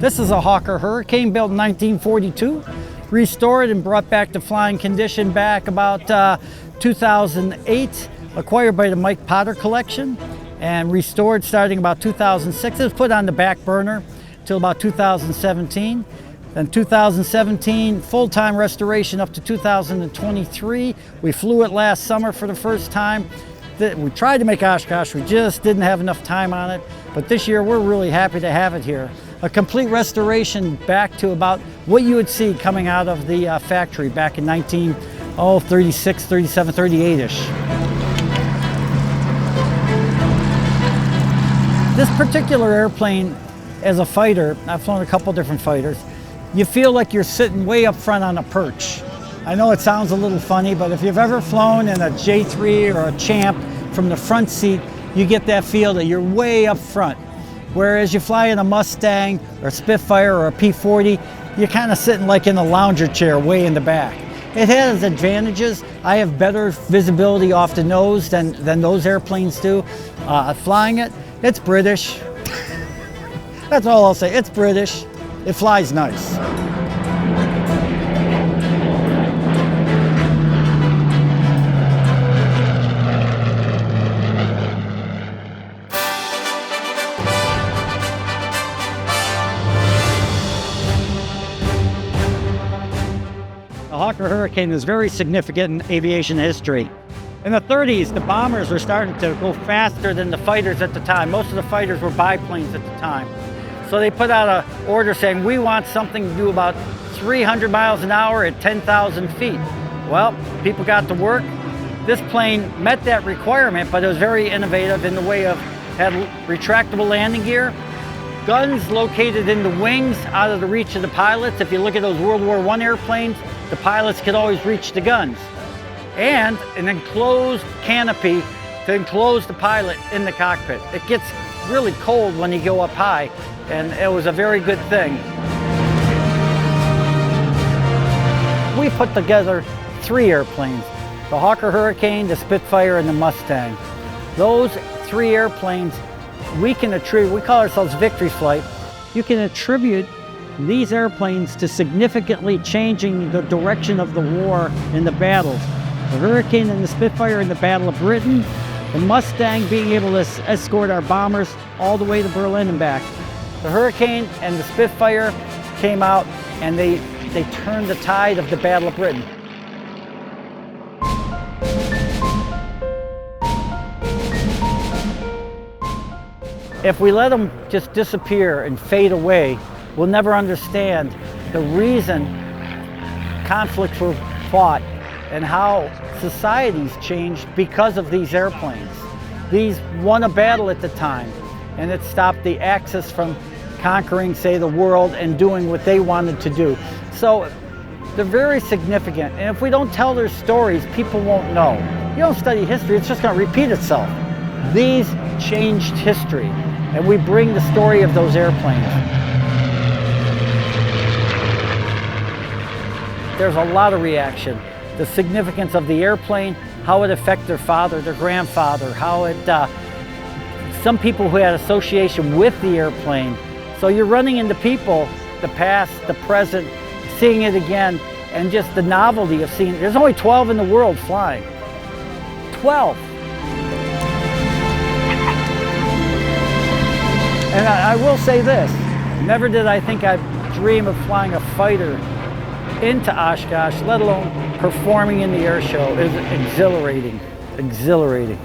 This is a Hawker Hurricane built in 1942, restored and brought back to flying condition back about 2008, acquired by the Mike Potter Collection, and restored starting about 2006. It was put on the back burner till about 2017. Then 2017, full-time restoration up to 2023. We flew it last summer for the first time. We tried to make Oshkosh, we just didn't have enough time on it. But this year, we're really happy to have it here. A complete restoration back to about what you would see coming out of the factory back in 1936, 37, 38-ish. This particular airplane, as a fighter, I've flown a couple different fighters, you feel like you're sitting way up front on a perch. I know it sounds a little funny, but if you've ever flown in a J3 or a Champ from the front seat, you get that feel that you're way up front. Whereas you fly in a Mustang or a Spitfire or a P-40, you're kind of sitting like in a lounger chair way in the back. It has advantages. I have better visibility off the nose than those airplanes do. Flying it, it's British. That's all I'll say, it's British. It flies nice. The Hawker Hurricane is very significant in aviation history. In the 30s, the bombers were starting to go faster than the fighters at the time. Most of the fighters were biplanes at the time. So they put out an order saying, we want something to do about 300 miles an hour at 10,000 feet. Well, people got to work. This plane met that requirement, but it was very innovative in the way of had retractable landing gear, guns located in the wings out of the reach of the pilots. If you look at those World War I airplanes, the pilots could always reach the guns. And an enclosed canopy to enclose the pilot in the cockpit. It gets really cold when you go up high, and it was a very good thing. We put together 3 airplanes, the Hawker Hurricane, the Spitfire, and the Mustang. Those 3 airplanes we can attribute, we call ourselves Victory Flight. You can attribute these airplanes to significantly changing the direction of the war in the battles. The Hurricane and the Spitfire in the Battle of Britain, the Mustang being able to escort our bombers all the way to Berlin and back. The Hurricane and the Spitfire came out and they turned the tide of the Battle of Britain. If we let them just disappear and fade away, we'll never understand the reason conflicts were fought and how societies changed because of these airplanes. These won a battle at the time, and it stopped the Axis from conquering, say, the world and doing what they wanted to do. So they're very significant, and if we don't tell their stories, people won't know. You don't study history, it's just going to repeat itself. These changed history, and we bring the story of those airplanes. There's a lot of reaction. The significance of the airplane, how it affected their father, their grandfather, how it, some people who had association with the airplane. So you're running into people, the past, the present, seeing it again, and just the novelty of seeing it. There's only 12 in the world flying. 12. And I will say this, never did I think I'd dream of flying a fighter into Oshkosh, let alone performing in the air show. It was exhilarating, exhilarating.